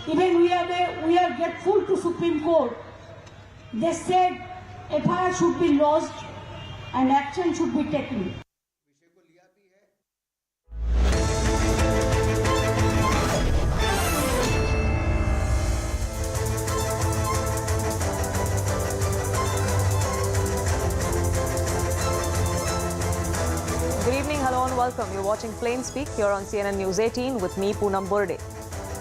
Even we are grateful to Supreme Court. They said FIR should be lodged and action should be taken. Good evening, hello and welcome. You're watching Plain Speak here on CNN News 18 with me, Poonam Burde.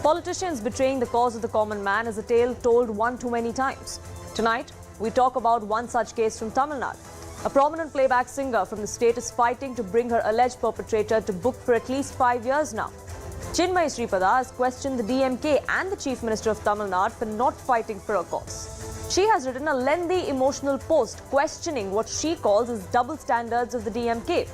Politicians betraying the cause of the common man is a tale told one too many times. Tonight, we talk about one such case from Tamil Nadu. A prominent playback singer from the state is fighting to bring her alleged perpetrator to book for at least 5 years now. Chinmayi Sripada has questioned the DMK and the Chief Minister of Tamil Nadu for not fighting for a cause. She has written a lengthy emotional post questioning what she calls as double standards of the DMK.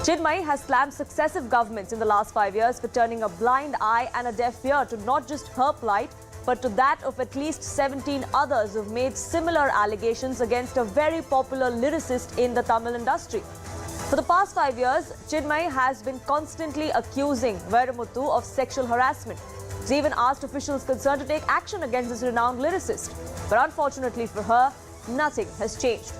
Chinmayi has slammed successive governments in the last 5 years for turning a blind eye and a deaf ear to not just her plight, but to that of at least 17 others who've made similar allegations against a very popular lyricist in the Tamil industry. For the past 5 years, Chinmayi has been constantly accusing Vairamuthu of sexual harassment. She's even asked officials concerned to take action against this renowned lyricist. But unfortunately for her, nothing has changed.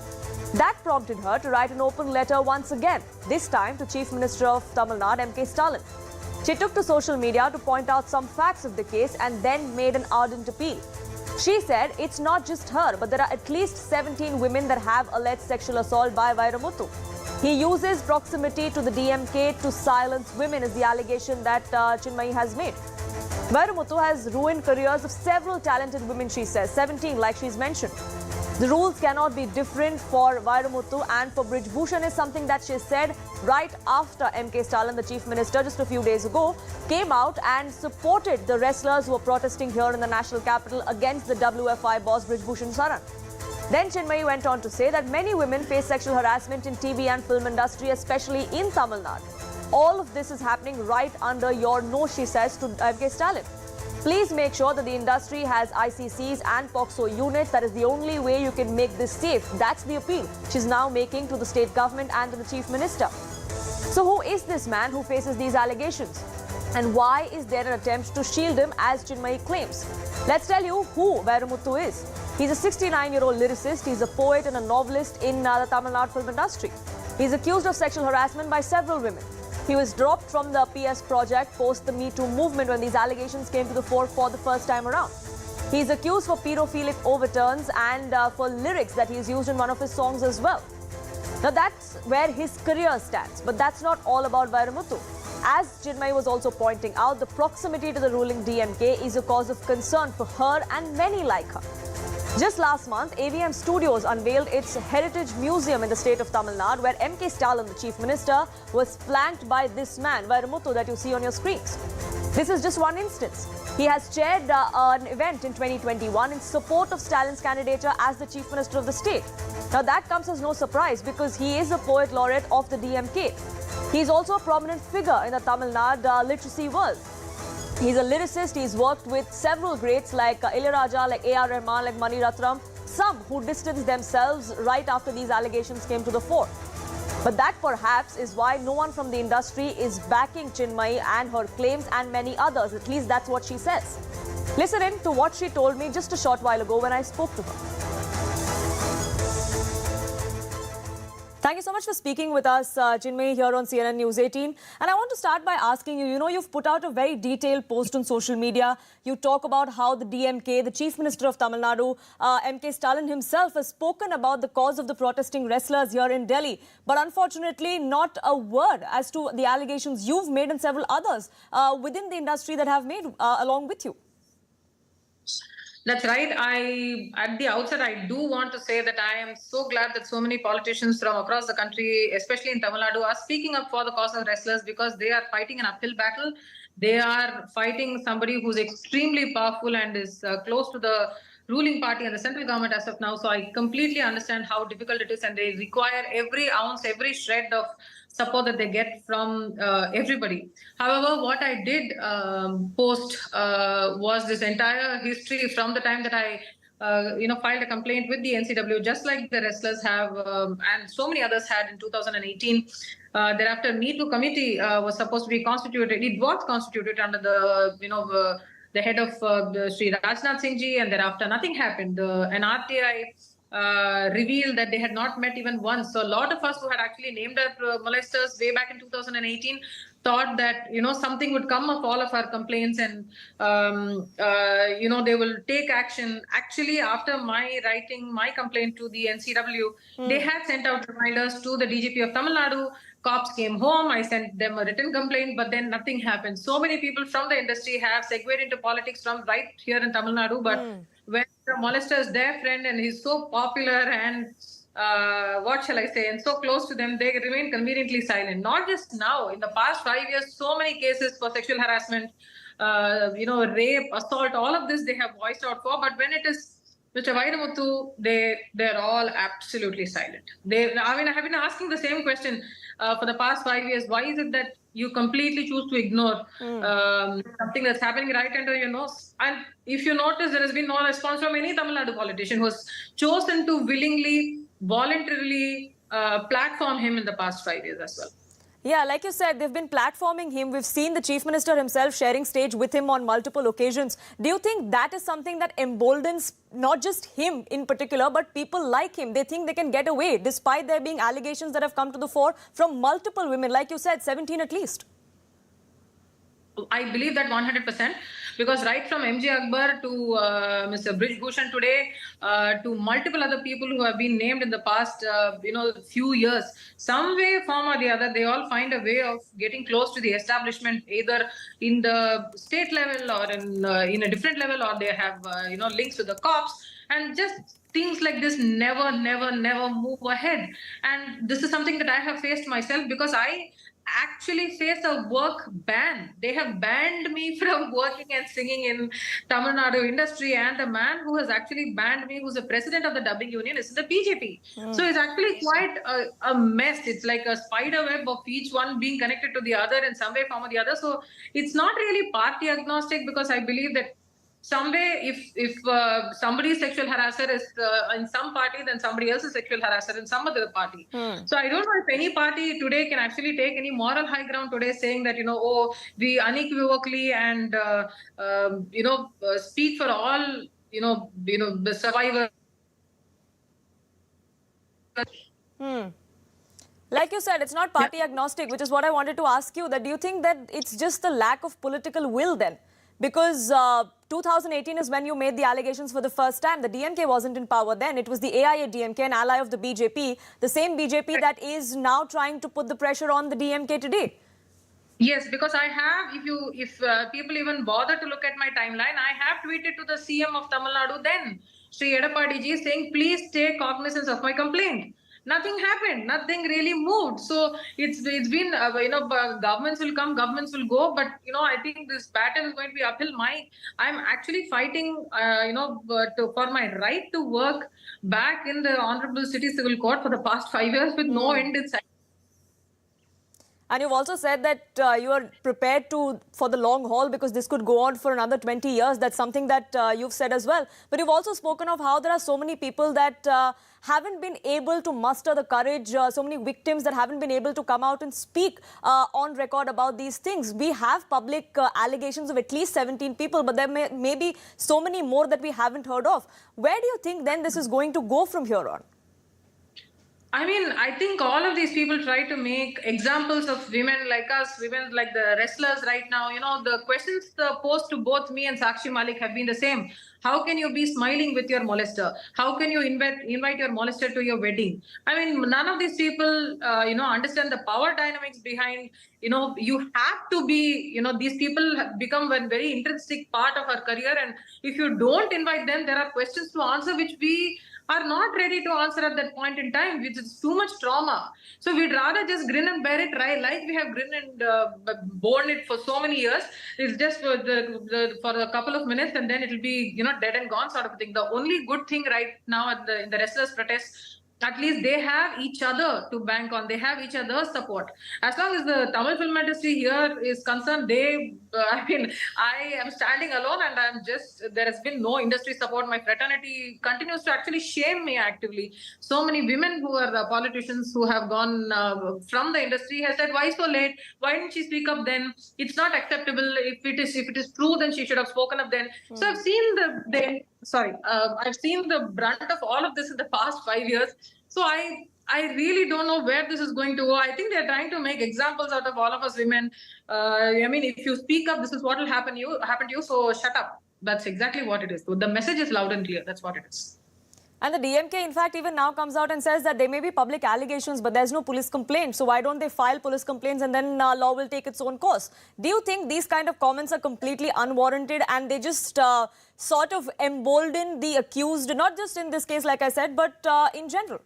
That prompted her to write an open letter once again, this time to Chief Minister of Tamil Nadu, MK Stalin. She took to social media to point out some facts of the case and then made an ardent appeal. She said it's not just her, but there are at least 17 women that have alleged sexual assault by Vairamuthu. He uses proximity to the DMK to silence women is the allegation that Chinmayi has made. Vairamuthu has ruined careers of several talented women, she says, 17 like she's mentioned. The rules cannot be different for Vairamuthu and for Brij Bhushan is something that she said right after MK Stalin, the Chief Minister, just a few days ago, came out and supported the wrestlers who were protesting here in the national capital against the WFI boss Brij Bhushan Saran. Then Chinmayi went on to say that many women face sexual harassment in TV and film industry, especially in Tamil Nadu. All of this is happening right under your nose, she says to MK Stalin. Please make sure that the industry has ICCs and POCSO units. That is the only way you can make this safe. That's the appeal she's now making to the state government and to the Chief Minister. So who is this man who faces these allegations? And why is there an attempt to shield him as Chinmayi claims? Let's tell you who Vairamuthu is. He's a 69-year-old lyricist. He's a poet and a novelist in the Tamil Nadu film industry. He's accused of sexual harassment by several women. He was dropped from the PS project post the Me Too movement when these allegations came to the fore for the first time around. He's accused for pedophilic overtones and for lyrics that he's used in one of his songs as well. Now that's where his career stands, but that's not all about Vairamuthu. As Chinmayi was also pointing out, the proximity to the ruling DMK is a cause of concern for her and many like her. Just last month, AVM Studios unveiled its Heritage Museum in the state of Tamil Nadu, where MK Stalin, the Chief Minister, was flanked by this man, Vairamuthu, that you see on your screens. This is just one instance. He has chaired an event in 2021 in support of Stalin's candidature as the Chief Minister of the state. Now that comes as no surprise because he is a poet laureate of the DMK. He is also a prominent figure in the Tamil Nadu literacy world. He's a lyricist. He's worked with several greats like Ilayaraja, like A.R. Rahman, like Mani Ratnam, some who distanced themselves right after these allegations came to the fore. But that perhaps is why no one from the industry is backing Chinmayi and her claims and many others. At least that's what she says. Listen in to what she told me just a short while ago when I spoke to her. Thank you so much for speaking with us, Chinmayi, here on CNN News 18. And I want to start by asking you, you've put out a very detailed post on social media. You talk about how the DMK, the Chief Minister of Tamil Nadu, MK Stalin himself has spoken about the cause of the protesting wrestlers here in Delhi. But unfortunately, not a word as to the allegations you've made and several others within the industry that have made along with you. That's right. At the outset, I do want to say that I am so glad that so many politicians from across the country, especially in Tamil Nadu, are speaking up for the cause of wrestlers because they are fighting an uphill battle. They are fighting somebody who's extremely powerful and is close to the ruling party and the central government as of now. So I completely understand how difficult it is, and they require every ounce, every shred of support that they get from everybody. However, what I did post was this entire history from the time that I filed a complaint with the NCW, just like the wrestlers have and so many others had in 2018. Thereafter, Me Too committee was supposed to be constituted. It was constituted under the the head of Sri Rajnath Singh ji, and thereafter nothing happened. An RTI revealed that they had not met even once. So a lot of us who had actually named our molesters way back in 2018 thought that something would come of all of our complaints, and they will take action. Actually, after my writing my complaint to the NCW, they had sent out reminders to the DGP of Tamil Nadu. Cops came home. I sent them a written complaint, but then nothing happened. So many people from the industry have segued into politics from right here in Tamil Nadu, but when the molester is their friend and he's so popular and what shall I say, and so close to them, they remain conveniently silent. Not just now, in the past 5 years, so many cases for sexual harassment, rape, assault, all of this they have voiced out for. But when it is Mr. Vairamuthu, they're all absolutely silent. I have been asking the same question for the past 5 years. Why is it that you completely choose to ignore something that's happening right under your nose? And if you notice, there has been no response from any Tamil Nadu politician who has chosen to willingly, voluntarily platform him in the past 5 years as well. Yeah, like you said, they've been platforming him. We've seen the Chief Minister himself sharing stage with him on multiple occasions. Do you think that is something that emboldens not just him in particular, but people like him? They think they can get away despite there being allegations that have come to the fore from multiple women, like you said, 17 at least. I believe that 100%, because right from MJ Akbar to Mr. Brij Bhushan today, to multiple other people who have been named in the past, few years, some way, form or the other, they all find a way of getting close to the establishment, either in the state level or in a different level, or they have links with the cops, and just things like this never move ahead. And this is something that I have faced myself, because I actually face a work ban. They have banned me from working and singing in Tamil Nadu industry, and the man who has actually banned me, who's the president of the dubbing union, is the BJP. So it's actually quite a mess. It's like a spider web of each one being connected to the other in some way, form or the other. So it's not really party agnostic, because I believe that someday, if somebody's sexual harasser is in some party, then somebody else is sexual harasser in some other party. So I don't know if any party today can actually take any moral high ground today, saying that we unequivocally and speak for all the survivors. Like you said, it's not party agnostic, which is what I wanted to ask you. That do you think that it's just the lack of political will then? Because 2018 is when you made the allegations for the first time. The DMK wasn't in power then. It was the aiadmk, an ally of the BJP, the same BJP that is now trying to put the pressure on the DMK today. Yes, because I have, if people even bother to look at my timeline, I have tweeted to the CM of Tamil Nadu then, Sri Edappadi ji, saying, please take cognizance of my complaint. Nothing happened. Nothing really moved. So it's been governments will come, governments will go. But I think this battle is going to be uphill. I'm actually fighting for my right to work back in the Honorable City Civil Court for the past 5 years with no end in sight. And you've also said that you are prepared for the long haul, because this could go on for another 20 years. That's something that you've said as well. But you've also spoken of how there are so many people that haven't been able to muster the courage, so many victims that haven't been able to come out and speak on record about these things. We have public allegations of at least 17 people, but there may be so many more that we haven't heard of. Where do you think then this is going to go from here on? I mean, I think all of these people try to make examples of women like us, women like the wrestlers right now. The questions posed to both me and Sakshi Malik have been the same. How can you be smiling with your molester? How can you invite your molester to your wedding? I mean, none of these people, understand the power dynamics behind, you have to be, these people have become a very intrinsic part of our career. And if you don't invite them, there are questions to answer which we are not ready to answer at that point in time, which is too much trauma. So we'd rather just grin and bear it, right? Like we have grinned and borne it for so many years. It's just for a couple of minutes, and then it'll be, dead and gone sort of thing. The only good thing right now in the wrestlers' protest At least they have each other to bank on. They have each other's support. As long as the Tamil film industry here is concerned, I am standing alone, and there has been no industry support. My fraternity continues to actually shame me actively. So many women who are politicians who have gone from the industry have said, why so late? Why didn't she speak up then? It's not acceptable. If it is true, then she should have spoken up then. So I've seen I've seen the brunt of all of this in the past 5 years. So I really don't know where this is going to go. I think they're trying to make examples out of all of us women. If you speak up, this is what will happen to you. So shut up. That's exactly what it is. The message is loud and clear. That's what it is. And the DMK, in fact, even now comes out and says that there may be public allegations, but there's no police complaint. So why don't they file police complaints and then law will take its own course? Do you think these kind of comments are completely unwarranted and they just sort of embolden the accused, not just in this case, like I said, but in general?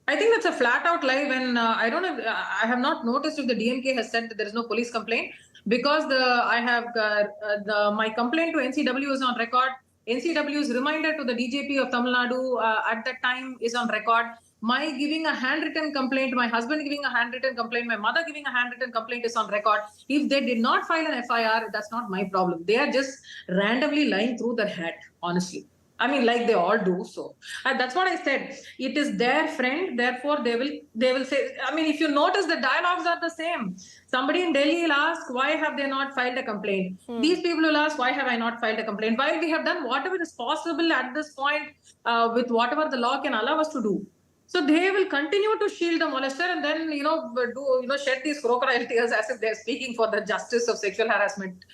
I think that's a flat out lie. When I don't know, I have not noticed if the DMK has said that there is no police complaint, because my complaint to NCW is on record. NCW's reminder to the DJP of Tamil Nadu at that time is on record. My giving a handwritten complaint, my husband giving a handwritten complaint, my mother giving a handwritten complaint is on record. If they did not file an FIR, that's not my problem. They are just randomly lying through their hat, honestly. I mean, like they all do so. That's what I said. It is their friend, therefore they will say. I mean, if you notice, the dialogues are the same. Somebody in Delhi will ask, why have they not filed a complaint? These people will ask, why have I not filed a complaint? While we have done whatever is possible at this point with whatever the law can allow us to do. So they will continue to shield the molester and then, shed these crocodile tears as if they're speaking for the justice of sexual harassment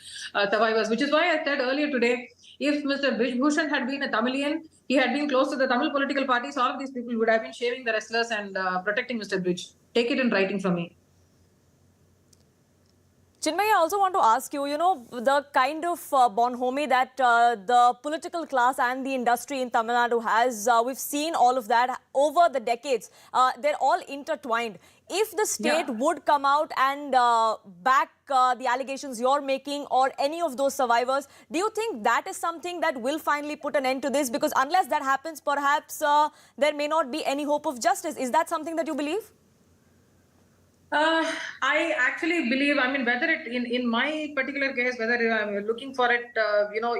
survivors, which is why I said earlier today, if Mr. Bhushan had been a Tamilian, he had been close to the Tamil political parties, all of these people would have been shaving the wrestlers and protecting Mr. Bridge. Take it in writing from me. Chinmayi, I also want to ask you, the kind of bonhomie that the political class and the industry in Tamil Nadu has, we've seen all of that over the decades. They're all intertwined. If the state would come out and back the allegations you're making or any of those survivors, do you think that is something that will finally put an end to this? Because unless that happens, perhaps there may not be any hope of justice. Is that something that you believe? I actually believe, whether it in my particular case, whether I'm looking for it,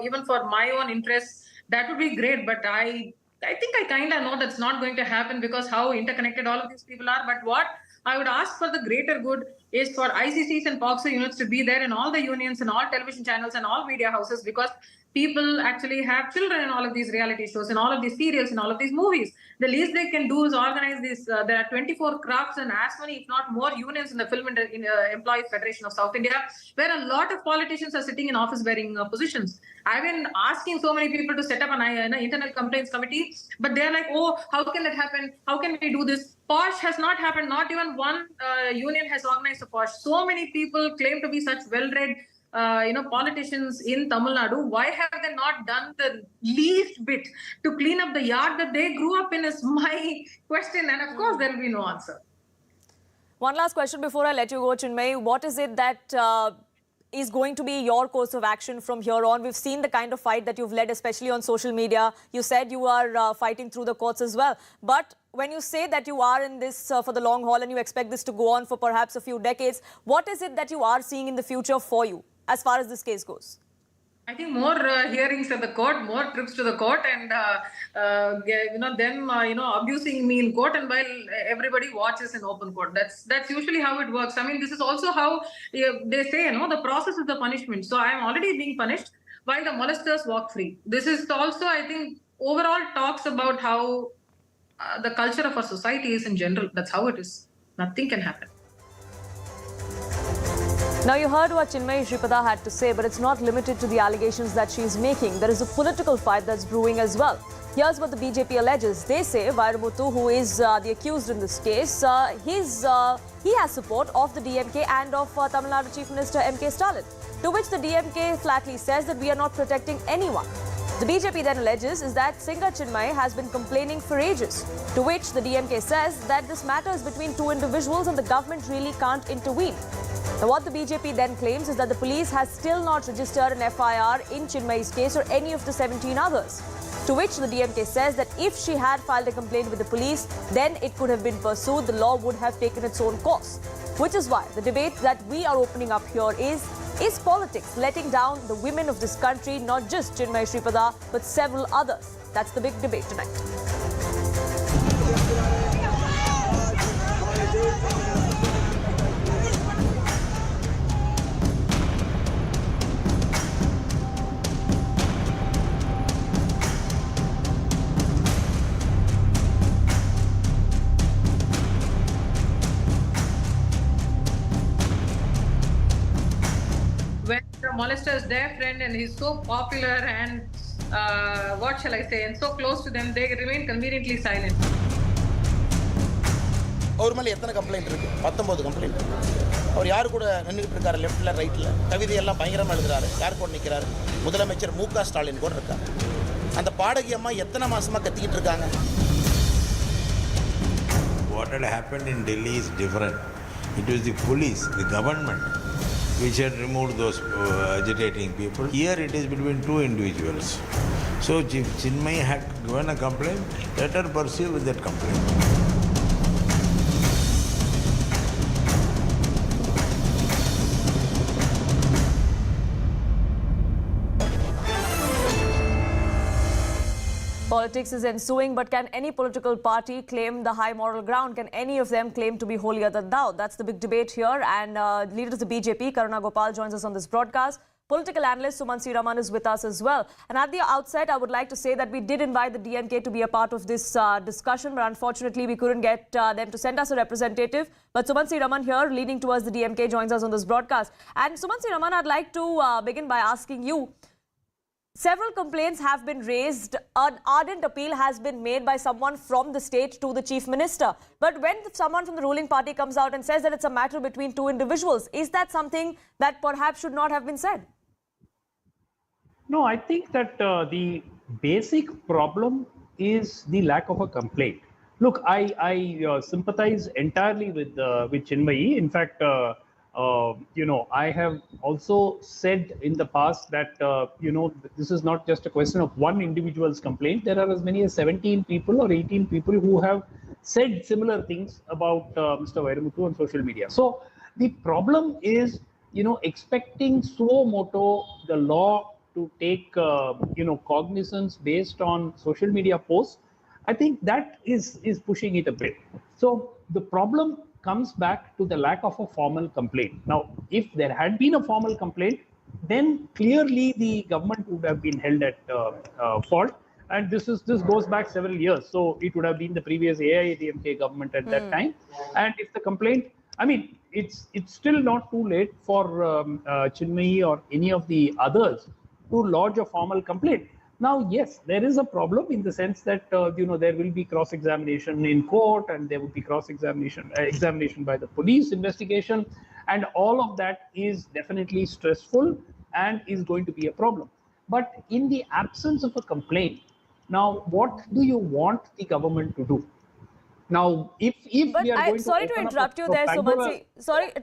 even for my own interests, that would be great. But I think I kind of know that's not going to happen because how interconnected all of these people are. But what I would ask for the greater good is for ICCs and POCSO units to be there in all the unions and all television channels and all media houses, because people actually have children in all of these reality shows, in all of these serials, in all of these movies. The least they can do is organize this. There are 24 crafts and as many, if not more, unions in the Film Employees Federation of South India, where a lot of politicians are sitting in office-bearing positions. I've been asking so many people to set up an internal complaints committee, but they're like, oh, how can that happen? How can we do this? POSH has not happened. Not even one union has organized a POSH. So many people claim to be such well-read politicians in Tamil Nadu. Why have they not done the least bit to clean up the yard that they grew up in is my question. And of course, there will be no answer. One last question before I let you go, Chinmayi. What is it that is going to be your course of action from here on? We've seen the kind of fight that you've led, especially on social media. You said you are fighting through the courts as well. But when you say that you are in this for the long haul and you expect this to go on for perhaps a few decades, what is it that you are seeing in the future for you as far as this case goes? I think more hearings at the court, more trips to the court, and them abusing me in court, and while everybody watches in open court. That's usually how it works. This is also how they say, the process is the punishment. So I am already being punished while the molesters walk free. This is also, I think, overall talks about how the culture of our society is in general. That's how it is. Nothing can happen. Now, you heard what Chinmayi Sripada had to say, but it's not limited to the allegations that she's making. There is a political fight that's brewing as well. Here's what the BJP alleges. They say Vairamuthu, who is the accused in this case, he has support of the DMK and of Tamil Nadu Chief Minister MK Stalin, to which the DMK flatly says that we are not protecting anyone. The BJP then alleges is that singer Chinmayi has been complaining for ages, to which the DMK says that this matter is between two individuals and the government really can't intervene. Now, what the BJP then claims is that the police has still not registered an FIR in Chinmayi's case or any of the 17 others. To which the DMK says that if she had filed a complaint with the police, then it could have been pursued. The law would have taken its own course. Which is why the debate that we are opening up here is politics letting down the women of this country, not just Chinmayi Sripada, but several others? That's the big debate tonight. When the molester is their friend and he's so popular and what shall I say, and so close to them, they remain conveniently silent. அவர் மேலே எத்தனை complaint இருக்குது? 19 complaint. அவர் யார் கூட நின்றுட்டு இருக்காரு? லெஃப்ட்டில் ரைட்டில் கவிதையெல்லாம் பயங்கரமாக எழுதுறாரு. யார் கூட நிற்கிறாரு? முதலமைச்சர் ஸ்டாலின் கூட இருக்காங்க. அந்த பாடகி அம்மா எத்தனை மாசமாக கத்திக்கிட்டு இருக்காங்க? What had happened in Delhi is different. It was the police, the government, which had removed those agitating people. Here it is between two individuals. So if Chinmayi had given a complaint, let her pursue with that complaint. Politics is ensuing, but can any political party claim the high moral ground? Can any of them claim to be holier than thou? That's the big debate here. And leader of the BJP, Karuna Gopal, joins us on this broadcast. Political analyst Chinmayi Sripada is with us as well. And at the outset, I would like to say that we did invite the DMK to be a part of this discussion, but unfortunately, we couldn't get them to send us a representative. But Chinmayi Sripada here, leading towards the DMK, joins us on this broadcast. And Chinmayi Sripada, I'd like to begin by asking you, several complaints have been raised. An ardent appeal has been made by someone from the state to the chief minister. But when someone from the ruling party comes out and says that it's a matter between two individuals, is that something that perhaps should not have been said? No, I think that the basic problem is the lack of a complaint. Look, I sympathize entirely with Chinmayi. In fact, I have also said in the past that, this is not just a question of one individual's complaint. There are as many as 17 people or 18 people who have said similar things about Mr. Vairamuthu on social media. So the problem is, expecting suo moto the law to take, cognizance based on social media posts. I think that is pushing it a bit. So the problem comes back to the lack of a formal complaint. Now, if there had been a formal complaint, then clearly the government would have been held at fault. And this goes back several years. So it would have been the previous aiadmk government at that time. And if the complaint, it's still not too late for Chinmayi or any of the others to lodge a formal complaint. Now, yes, there is a problem in the sense that, there will be cross-examination in court and there would be examination by the police investigation. And all of that is definitely stressful and is going to be a problem. But in the absence of a complaint, now, what do you want the government to do? Now, if but we are going sorry to interrupt you there, Chinmayi. Sorry to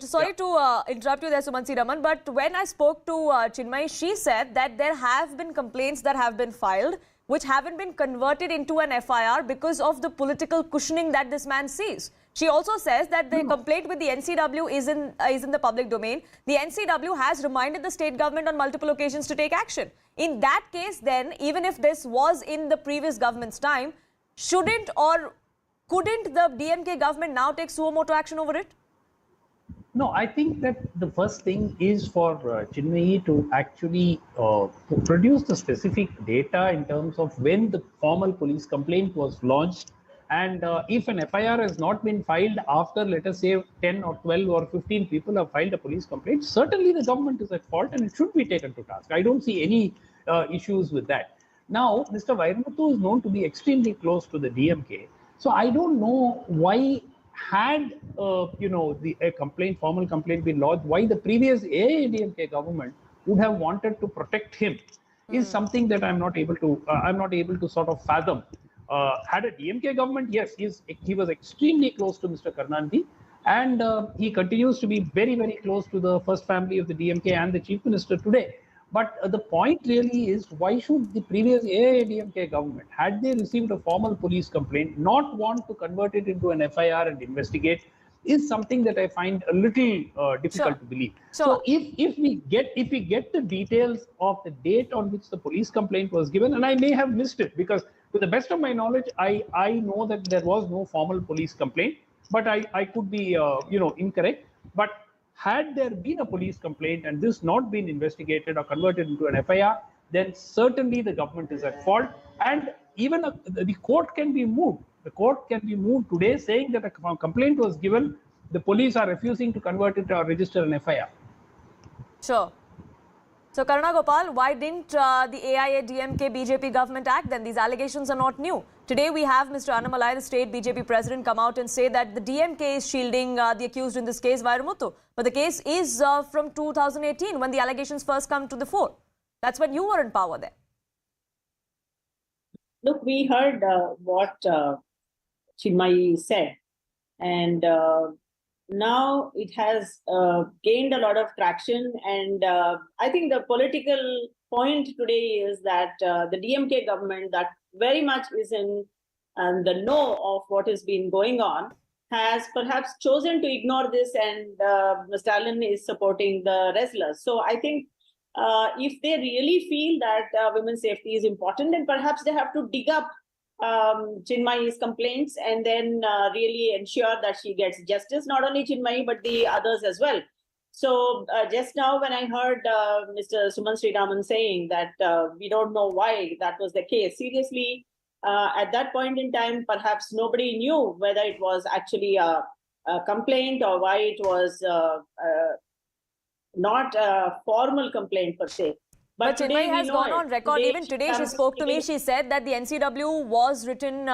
interrupt you there, Chinmayi Sripada. But when I spoke to Chinmayi, she said that there have been complaints that have been filed which haven't been converted into an FIR because of the political cushioning that this man sees. She also says that the complaint with the NCW is in the public domain. The NCW has reminded the state government on multiple occasions to take action. In that case, then, even if this was in the previous government's time, shouldn't or couldn't the DMK government now take suo moto action over it? No, I think that the first thing is for Chinmayi to actually produce the specific data in terms of when the formal police complaint was launched. And if an FIR has not been filed after, let us say, 10 or 12 or 15 people have filed a police complaint, certainly the government is at fault and it should be taken to task. I don't see any issues with that. Now, Mr. Vairamuthu is known to be extremely close to the DMK. So I don't know why, had a formal complaint been lodged, why the previous AIADMK government would have wanted to protect him is something that I'm not able to sort of fathom. Had a DMK government, yes, he was extremely close to Mr. Karnataka, And he continues to be very, very close to the first family of the DMK and the chief minister today. But the point really is, why should the previous AIADMK government, had they received a formal police complaint, not want to convert it into an FIR and investigate, is something that I find a little difficult to believe. So if we get the details of the date on which the police complaint was given, and I may have missed it, because to the best of my knowledge, I know that there was no formal police complaint, but I could be incorrect. But had there been a police complaint and this not been investigated or converted into an FIR, then certainly the government is at fault. And even the court can be moved. The court can be moved today saying that a complaint was given, the police are refusing to convert it or register an FIR. Sure. So, Karuna Gopal, why didn't the AIADMK BJP government act then? These allegations are not new. Today we have Mr. Annamalai, the state BJP president, come out and say that the DMK is shielding the accused in this case, Vairamuthu. But the case is from 2018 when the allegations first come to the fore. That's when you were in power there. Look, we heard what Chinmayi said, and now it has gained a lot of traction. And I think the political point today is that the DMK government, that very much is in the know of what has been going on, has perhaps chosen to ignore this, and Stalin is supporting the wrestlers. So I think if they really feel that women's safety is important, then perhaps they have to dig up Chinmayi's complaints and then really ensure that she gets justice, not only Chinmayi, but the others as well. So just now when I heard Mr. Suman Sriraman saying that we don't know why that was the case, seriously, at that point in time, perhaps nobody knew whether it was actually a complaint or why it was not a formal complaint per se. But Chinmayi has gone on record. Even today she spoke to me. She said that the NCW was written,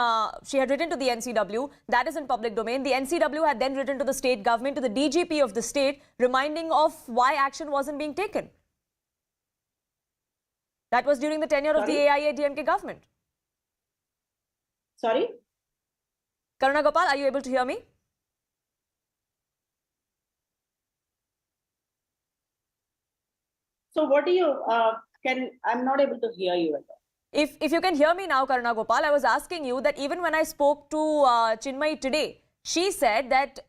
she had written to the NCW. That is in public domain. The NCW had then written to the state government, to the DGP of the state, reminding of why action wasn't being taken. That was during the tenure of the AIADMK government. Sorry? Karuna Gopal, are you able to hear me? So what do you, I'm not able to hear you at all. If you can hear me now, Karuna Gopal, I was asking you that even when I spoke to Chinmayi today, she said that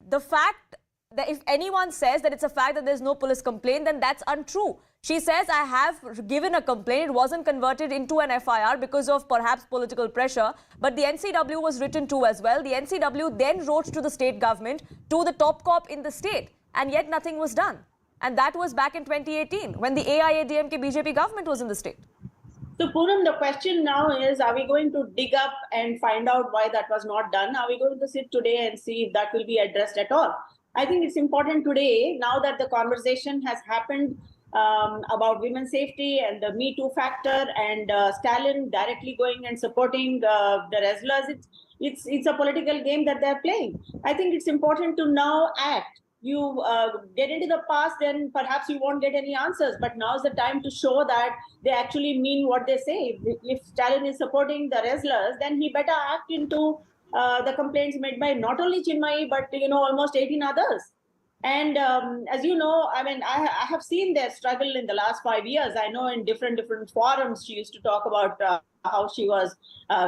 the fact that if anyone says that it's a fact that there's no police complaint, then that's untrue. She says, I have given a complaint, it wasn't converted into an FIR because of perhaps political pressure, but the NCW was written to as well. The NCW then wrote to the state government, to the top cop in the state, and yet nothing was done. And that was back in 2018 when the AIADMK BJP government was in the state. So Poonam, the question now is, are we going to dig up and find out why that was not done? Are we going to sit today and see if that will be addressed at all? I think it's important today, now that the conversation has happened about women's safety and the Me Too factor and Stalin directly going and supporting the wrestlers, it's a political game that they're playing. I think it's important to now act. You get into the past, then perhaps you won't get any answers. But now's the time to show that they actually mean what they say. If Stalin is supporting the wrestlers, then he better act into the complaints made by not only Chinmayi, but almost 18 others. And as you know, I mean, I have seen their struggle in the last 5 years. I know in different forums she used to talk about how she was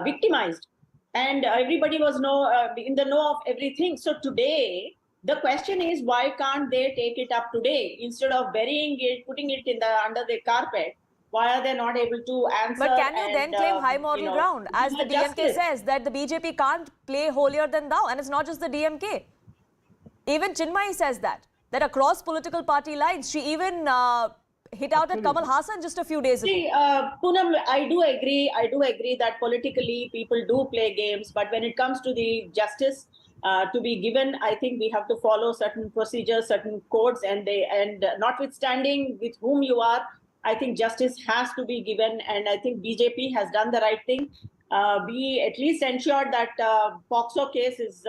victimized, and everybody was in the know of everything. So today, the question is, why can't they take it up today instead of burying it, putting it under the carpet? Why are they not able to answer? But can you then claim high moral ground, as the DMK says, that the BJP can't play holier than thou? And it's not just the DMK. Even Chinmayi says that across political party lines, she even hit out at Kamal Hassan just a few days ago. See, Poonam, I do agree that politically people do play games, but when it comes to the justice to be given, I think we have to follow certain procedures, certain codes, and notwithstanding with whom you are, I think justice has to be given, and I think BJP has done the right thing. We at least ensured that POXO case is,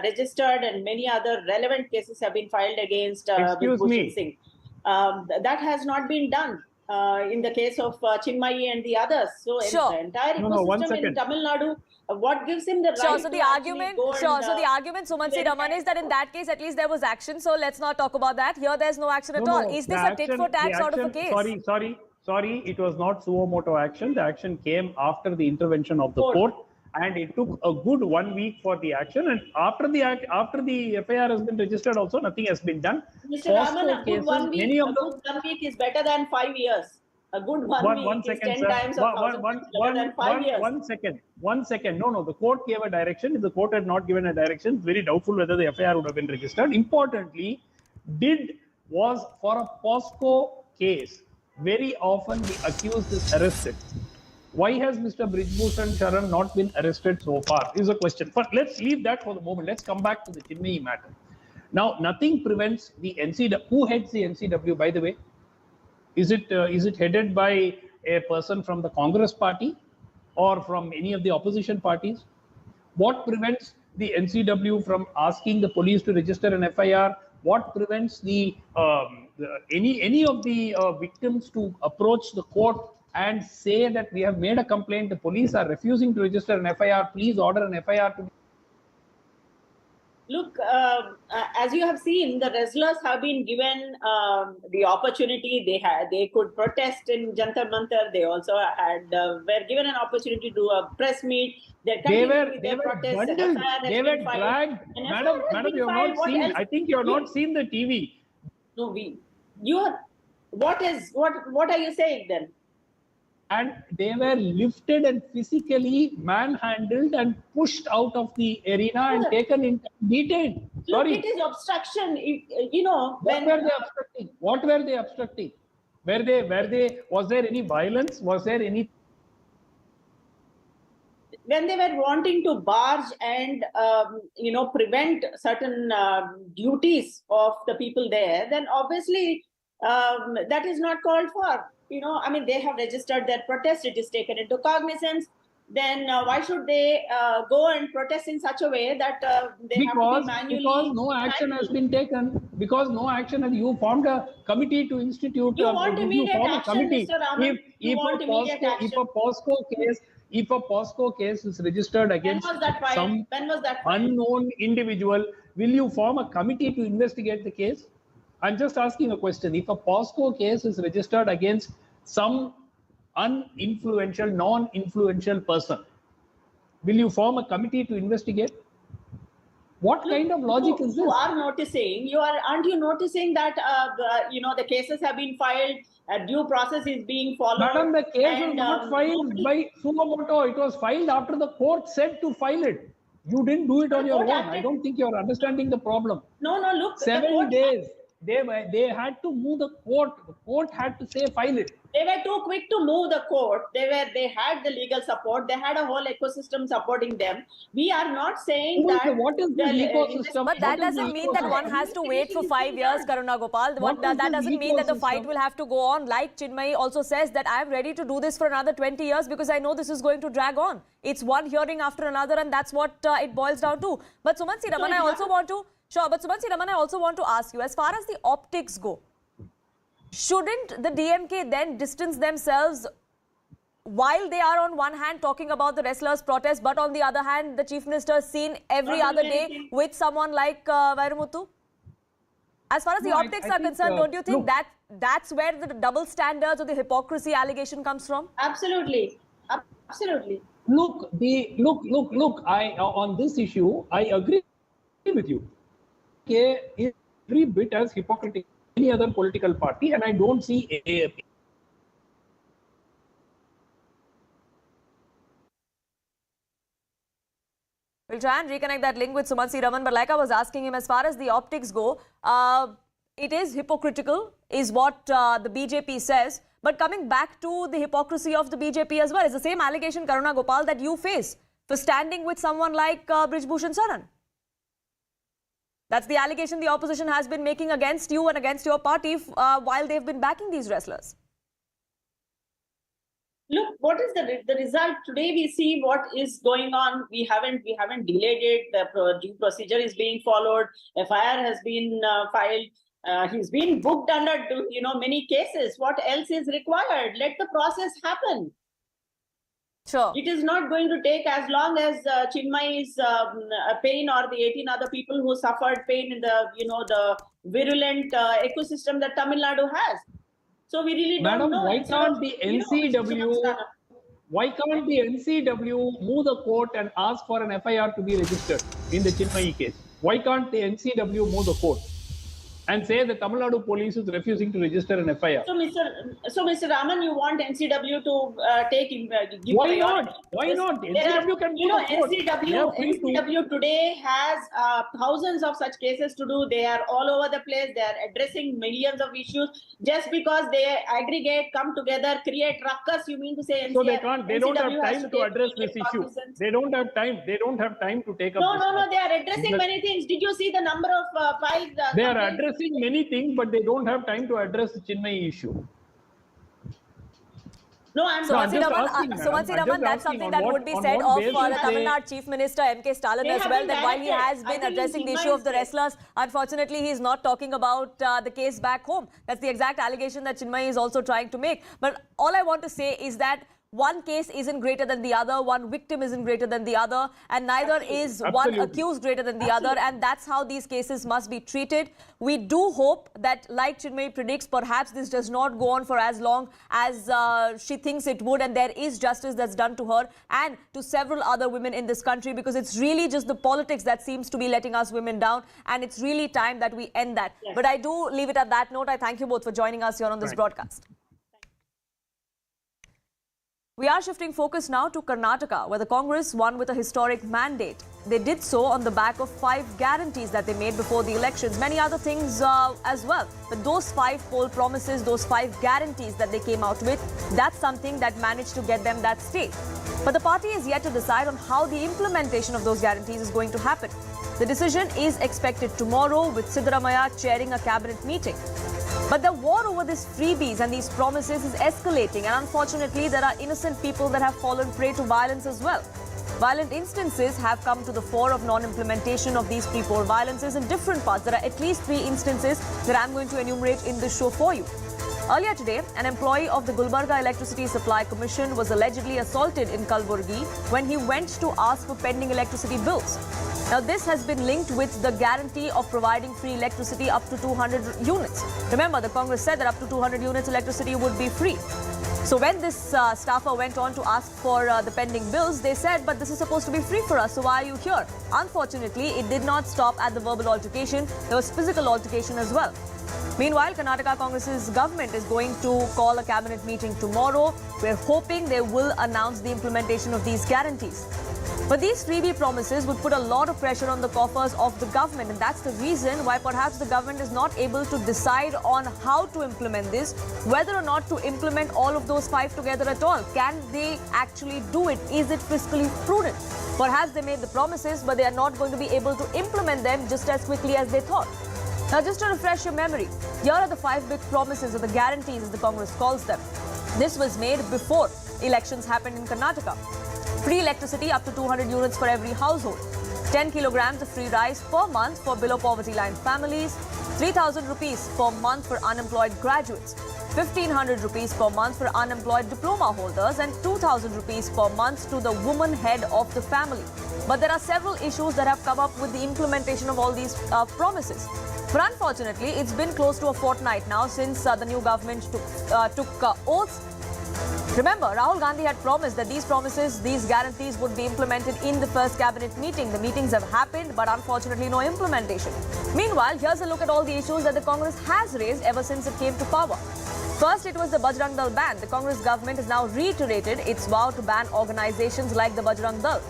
registered, and many other relevant cases have been filed against Singh. That has not been done. in the case of Chinmayi and the others. So Sure. the entire No, one ecosystem in second. Tamil Nadu, what gives him the right Sure. So to the actually argument, go sure. and, So the argument, Sumantsi Raman, is that in that case, at least there was action. So let's not talk about that. Here, there's no action at all. Is this a tit for tat sort of a case? Sorry, it was not suo moto action. The action came after the intervention of the court, and it took a good 1 week for the action. And after the FIR has been registered, also nothing has been done. Mr. Raman, a good cases, 1 week, many of a them. good 1 week is better than 5 years. A good one week is 10 sir. times or 1,000 times better than 5 years. 1 second. No, the court gave a direction. If the court had not given a direction, it's very doubtful whether the FIR would have been registered. Importantly, was for a POSCO case. Very often the accused is arrested. Why has Mr. Brijbhushan Sharan not been arrested so far? Is a question. But let's leave that for the moment. Let's come back to the Chinmayi matter. Now, nothing prevents the NCW. Who heads the NCW, by the way? Is it headed by a person from the Congress party or from any of the opposition parties? What prevents the NCW from asking the police to register an FIR? What prevents any of the victims to approach the court and say that we have made a complaint, the police are refusing to register an FIR, please order an FIR to be... Look, as you have seen, the wrestlers have been given the opportunity. They could protest in Jantar Mantar. They also were given an opportunity to do a press meet. They were bundled. They were dragged. Madam, you have not seen. I think you have not seen the TV. No, what are you saying then? And they were lifted and physically manhandled and pushed out of the arena and taken in, detained. Look, it is obstruction. What were they obstructing? What were they obstructing? Was there any violence? Was there any? When they were wanting to barge and prevent certain duties of the people there, then obviously that is not called for. They have registered their protest. It is taken into cognizance. Then why should they go and protest in such a way that they have to be manually? Because no action has been taken. Because no action, and you formed a committee to institute. You want immediate action, Mr. Raman. If a POSCO case is registered against some unknown individual, will you form a committee to investigate the case? I'm just asking a question. If a POSCO case is registered against some non-influential person, will you form a committee to investigate? What kind of logic is this? You are noticing, aren't you noticing that, the cases have been filed, a due process is being followed? Madam, the case was not filed by suo moto. It was filed after the court said to file it. You didn't do it on your own. I don't think you're understanding the problem. No, look. 7 days. They had to move the court. The court had to say file it. They were too quick to move the court. They had the legal support. They had a whole ecosystem supporting them. We are not saying that. What is the ecosystem? But that doesn't mean that one has to wait for 5 years, Karuna Gopal. That doesn't mean that the fight will have to go on. Like Chinmayi also says that I am ready to do this for another 20 years because I know this is going to drag on. It's one hearing after another, and that's what it boils down to. But Sumantsi Raman, I also want to ask you, as far as the optics go, shouldn't the DMK then distance themselves while they are on one hand talking about the wrestlers' protest, but on the other hand, the Chief Minister is seen every other day with someone like Vairamuthu? As far as the optics are concerned, don't you think that's where the double standards or the hypocrisy allegation comes from? Absolutely. Look, on this issue, I agree with you. DMK is every bit as hypocritical as any other political party, and I don't see We'll try and reconnect that link with Sumantsi Raman, but like I was asking him, as far as the optics go, it is hypocritical, is what the BJP says. But coming back to the hypocrisy of the BJP as well, it's the same allegation, Karuna Gopal, that you face for standing with someone like Brijbhushan Sharan. That's the allegation the opposition has been making against you and against your party while they've been backing these wrestlers. Look, what is the result? Today we see what is going on. We haven't delayed it. The due procedure is being followed. FIR has been filed. He's been booked under, many cases. What else is required? Let the process happen. Sure. It is not going to take as long as Chinmayi's pain or the 18 other people who suffered pain in the virulent ecosystem that Tamil Nadu has. So we really don't Madam, know. why can't the NCW? Why can't the NCW move the court and ask for an FIR to be registered in the Chinmayi case? Why can't the NCW move the court and say the Tamil Nadu police is refusing to register an FIR? So Mr. Raman, you want NCW to give Why priority? not? Why not? NCW can move the court. NCW today has thousands of such cases to do. They are all over the place. They are addressing millions of issues. Just because they aggregate, come together, create ruckus, you mean to say So they can't. They don't have time to address this issue. They don't have time. They don't have time to take up. No. They are addressing many things. Did you see the number of files? They are addressing many things, but they don't have time to address the Chinmayi issue. No, I'm So, not. Sumansi Raman, that's something that would be said of the Tamil Nadu Chief Minister MK Stalin as well, that while he has been addressing the issue of the wrestlers, unfortunately he is not talking about the case back home. That's the exact allegation that Chinmayi is also trying to make. But all I want to say is that one case isn't greater than the other, one victim isn't greater than the other, and neither is one accused greater than the other, and that's how these cases must be treated. We do hope that, like Chinmayi predicts, perhaps this does not go on for as long as she thinks it would, and there is justice that's done to her and to several other women in this country, because it's really just the politics that seems to be letting us women down, and it's really time that we end that. Yes. But I do leave it at that note. I thank you both for joining us here on this broadcast. We are shifting focus now to Karnataka, where the Congress won with a historic mandate. They did so on the back of 5 guarantees that they made before the elections, many other things as well. But those 5 poll promises, those 5 guarantees that they came out with, that's something that managed to get them that state. But the party is yet to decide on how the implementation of those guarantees is going to happen. The decision is expected tomorrow, with Siddaramaiah chairing a cabinet meeting. But the war over these freebies and these promises is escalating, and unfortunately there are innocent people that have fallen prey to violence as well. Violent instances have come to the fore of non-implementation of these pre-poll violences in different parts. There are at least 3 instances that I'm going to enumerate in this show for you. Earlier today, an employee of the Gulbarga Electricity Supply Commission was allegedly assaulted in Kalburgi when he went to ask for pending electricity bills. Now, this has been linked with the guarantee of providing free electricity up to 200 units. Remember, the Congress said that up to 200 units electricity would be free. So when this staffer went on to ask for the pending bills, they said, but this is supposed to be free for us, so why are you here? Unfortunately, it did not stop at the verbal altercation. There was physical altercation as well. Meanwhile, Karnataka Congress's government is going to call a cabinet meeting tomorrow. We're hoping they will announce the implementation of these guarantees. But these freebie promises would put a lot of pressure on the coffers of the government, and that's the reason why perhaps the government is not able to decide on how to implement this, whether or not to implement all of those 5 together at all. Can they actually do it? Is it fiscally prudent? Perhaps they made the promises, but they are not going to be able to implement them just as quickly as they thought. Now, just to refresh your memory, here are the 5 big promises, or the guarantees as the Congress calls them. This was made before elections happened in Karnataka. Free electricity up to 200 units for every household. 10 kilograms of free rice per month for below poverty line families. 3,000 rupees per month for unemployed graduates. 1,500 rupees per month for unemployed diploma holders, and 2,000 rupees per month to the woman head of the family. But there are several issues that have come up with the implementation of all these promises. But unfortunately, it's been close to a fortnight now since the new government took oaths. Remember, Rahul Gandhi had promised that these promises, these guarantees would be implemented in the first cabinet meeting. The meetings have happened, but unfortunately no implementation. Meanwhile, here's a look at all the issues that the Congress has raised ever since it came to power. First, it was the Bajrang Dal ban. The Congress government has now reiterated its vow to ban organizations like the Bajrang Dal.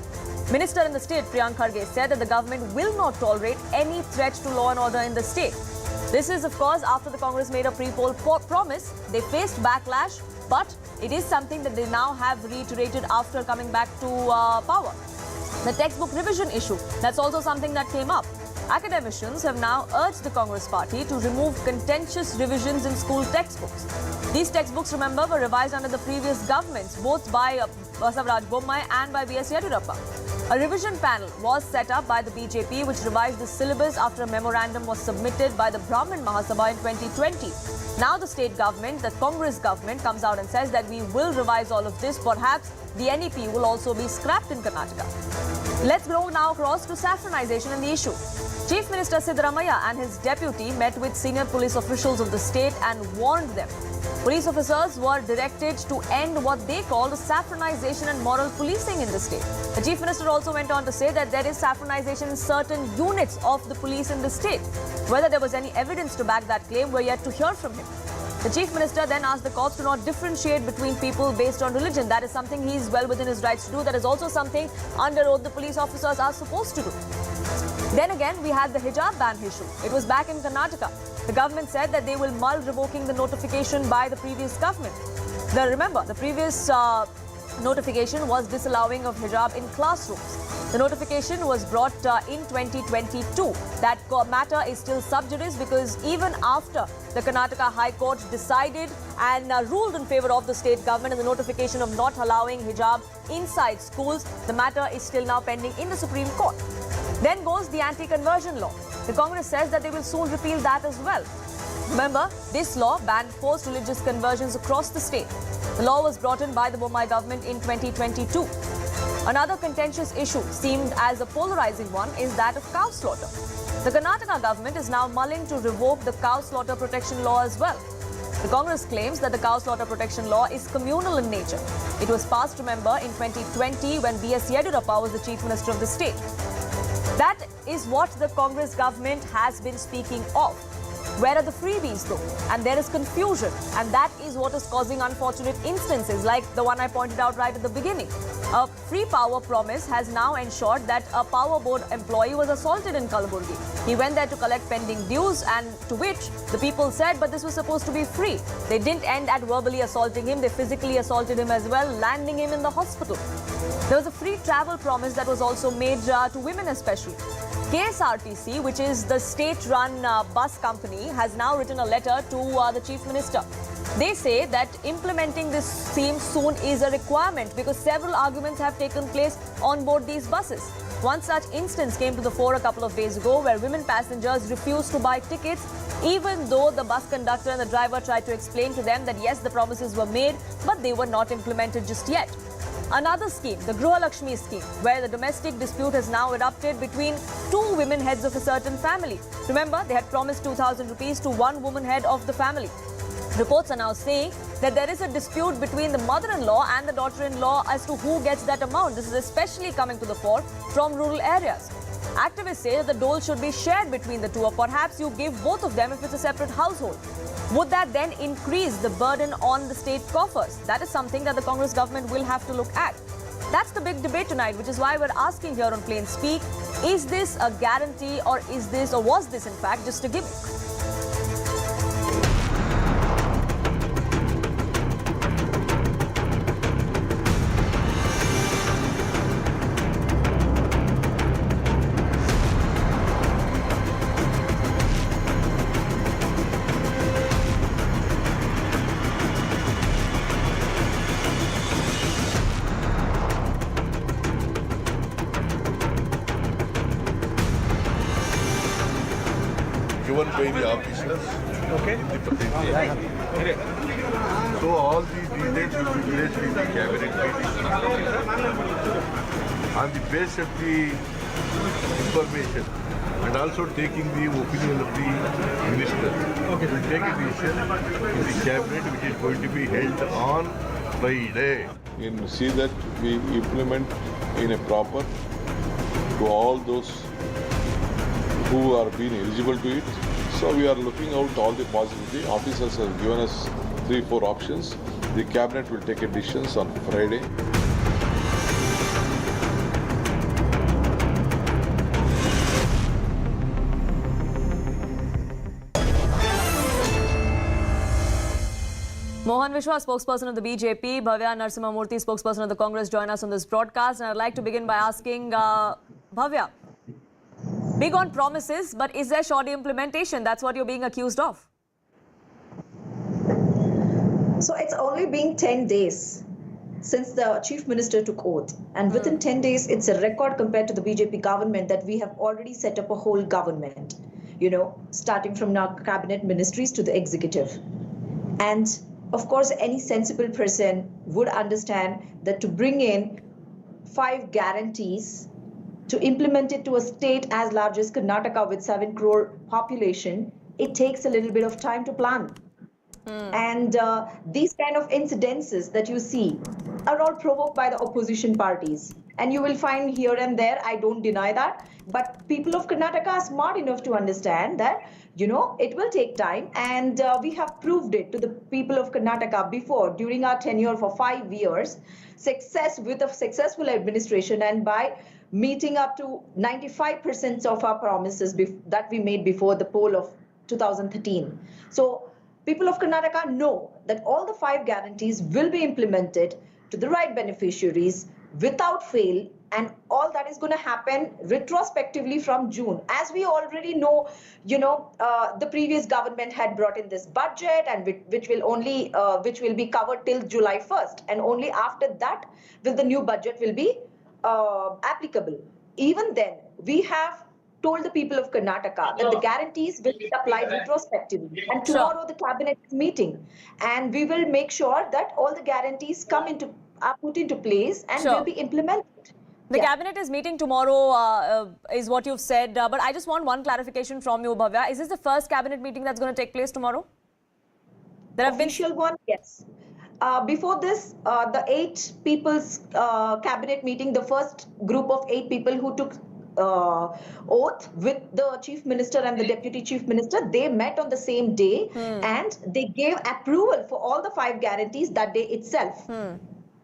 Minister in the state, Priyank Kharge, said that the government will not tolerate any threat to law and order in the state. This is, of course, after the Congress made a pre-poll promise. They faced backlash, but it is something that they now have reiterated after coming back to power. The textbook revision issue, that's also something that came up. Academicians have now urged the Congress party to remove contentious revisions in school textbooks. These textbooks, remember, were revised under the previous governments, both by Basavaraj Bommai and by B.S. Yediyurappa. A revision panel was set up by the BJP which revised the syllabus after a memorandum was submitted by the Brahmin Mahasabha in 2020. Now the state government, the Congress government, comes out and says that we will revise all of this. Perhaps the NEP will also be scrapped in Karnataka. Let's go now across to saffronization and the issue. Chief Minister Siddaramaiah and his deputy met with senior police officials of the state and warned them. Police officers were directed to end what they called saffronization and moral policing in the state. The Chief Minister also went on to say that there is saffronization in certain units of the police in the state. Whether there was any evidence to back that claim, we're yet to hear from him. The Chief Minister then asked the courts to not differentiate between people based on religion. That is something he is well within his rights to do. That is also something under oath the police officers are supposed to do. Then again, we had the hijab ban issue. It was back in Karnataka. The government said that they will mull revoking the notification by the previous government. Remember, the previous notification was disallowing of hijab in classrooms. The notification was brought in 2022. That matter is still sub judice because even after the Karnataka High Court decided and ruled in favor of the state government in the notification of not allowing hijab inside schools, the matter is still now pending in the Supreme Court. Then goes the anti-conversion law. The Congress says that they will soon repeal that as well. Remember, this law banned forced religious conversions across the state. The law was brought in by the Bommai government in 2022. Another contentious issue, seemed as a polarizing one, is that of cow slaughter. The Karnataka government is now mulling to revoke the cow slaughter protection law as well. The Congress claims that the cow slaughter protection law is communal in nature. It was passed, remember, in 2020 when B.S. Yediyurappa was the Chief Minister of the state. That is what the Congress government has been speaking of. Where are the freebies though? And there is confusion, and that is what is causing unfortunate instances like the one I pointed out right at the beginning. A free power promise has now ensured that a power board employee was assaulted in Kalaburgi. He went there to collect pending dues, and to which the people said, but this was supposed to be free. They didn't end at verbally assaulting him, they physically assaulted him as well, landing him in the hospital. There was a free travel promise that was also made to women especially. KSRTC, which is the state-run bus company, has now written a letter to the Chief Minister. They say that implementing this scheme soon is a requirement because several arguments have taken place on board these buses. One such instance came to the fore a couple of days ago where women passengers refused to buy tickets even though the bus conductor and the driver tried to explain to them that yes, the promises were made, but they were not implemented just yet. Another scheme, the Gruha Lakshmi scheme, where the domestic dispute has now erupted between two women heads of a certain family. Remember, they had promised 2,000 rupees to one woman head of the family. Reports are now saying that there is a dispute between the mother-in-law and the daughter-in-law as to who gets that amount. This is especially coming to the fore from rural areas. Activists say that the dole should be shared between the two, or perhaps you give both of them if it's a separate household. Would that then increase the burden on the state coffers? That is something that the Congress government will have to look at. That's the big debate tonight, which is why we're asking here on Plain Speak, is this a guarantee or was this in fact just a gimmick? Given by the officials in the potential. So all these details will be placed in the cabinet meeting on the basis of the information and also taking the opinion of the minister. We will take a decision in the cabinet which is going to be held on Friday. And see that we implement in a proper to all those who are being eligible to it. So we are looking out all the possibility. Officers have given us 3-4 options. The cabinet will take a decision on Friday. Mohan Vishwa, spokesperson of the BJP, Bhavya Narasimhamurthy, spokesperson of the Congress, join us on this broadcast. And I'd like to begin by asking Bhavya, big on promises, but is there shoddy implementation? That's what you're being accused of. So it's only been 10 days. since the Chief Minister took oath. And within 10 days, it's a record compared to the BJP government that we have already set up a whole government, starting from now cabinet ministries to the executive. And of course, any sensible person would understand that to bring in 5 guarantees to implement it to a state as large as Karnataka with 7 crore population, it takes a little bit of time to plan. And these kind of incidences that you see are all provoked by the opposition parties. And you will find here and there, I don't deny that, but people of Karnataka are smart enough to understand that, it will take time. And we have proved it to the people of Karnataka before, during our tenure for 5 years, with a successful administration and by meeting up to 95% of our promises that we made before the poll of 2013. So people of Karnataka know that all the 5 guarantees will be implemented to the right beneficiaries without fail, and all that is going to happen retrospectively from June. As we already know, the previous government had brought in this budget, and which will be covered till July 1st, and only after that will the new budget will be applicable. Even then, we have told the people of Karnataka that the guarantees will be applied retrospectively. And tomorrow the cabinet is meeting, and we will make sure that all the guarantees are put into place and will be implemented. The cabinet is meeting tomorrow, is what you've said. But I just want one clarification from you, Bhavya. Is this the first cabinet meeting that's going to take place tomorrow? There have Official one, yes. Before this, the 8 people's cabinet meeting, the first group of 8 people who took oath with the Chief Minister and the Deputy Chief Minister, they met on the same day and they gave approval for all the 5 guarantees that day itself.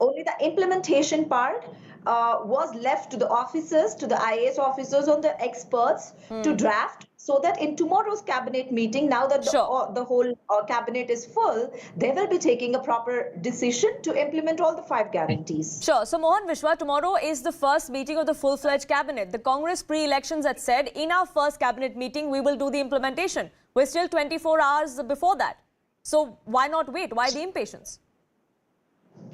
Only the implementation part was left to the officers, to the IAS officers or the experts to draft, so that in tomorrow's cabinet meeting, now that the whole cabinet is full, they will be taking a proper decision to implement all the 5 guarantees. Sure. So Mohan Vishwa, tomorrow is the first meeting of the full-fledged cabinet. The Congress pre-elections had said, in our first cabinet meeting, we will do the implementation. We're still 24 hours before that. So why not wait? Why the impatience?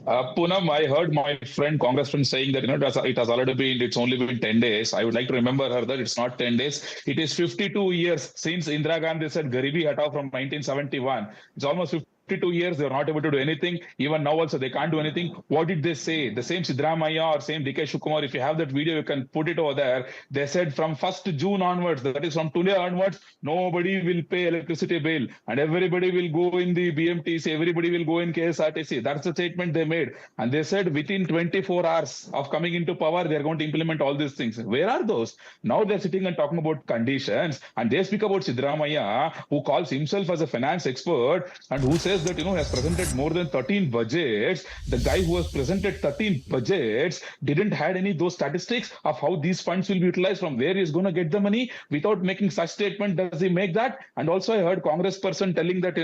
Poonam, I heard my Congress friend saying that it's only been 10 days. I would like to remember her that it's not 10 days. It is 52 years since Indira Gandhi said Garibi Hatao from 1971. It's almost 52 years, they're not able to do anything. Even now also, they can't do anything. What did they say? The same Sidramaiah or same DK Shukumar, if you have that video, you can put it over there. They said from 1st June onwards, that is from today onwards, nobody will pay electricity bill and everybody will go in the BMTC, everybody will go in KSRTC. That's the statement they made. And they said within 24 hours of coming into power, they're going to implement all these things. Where are those? Now they're sitting and talking about conditions, and they speak about Sidramaiah, who calls himself as a finance expert and who says that, has presented more than 13 budgets. The guy who has presented 13 budgets didn't had any those statistics of how these funds will be utilized, from where he's going to get the money. Without making such statement, does he make that? And also I heard Congress person telling that,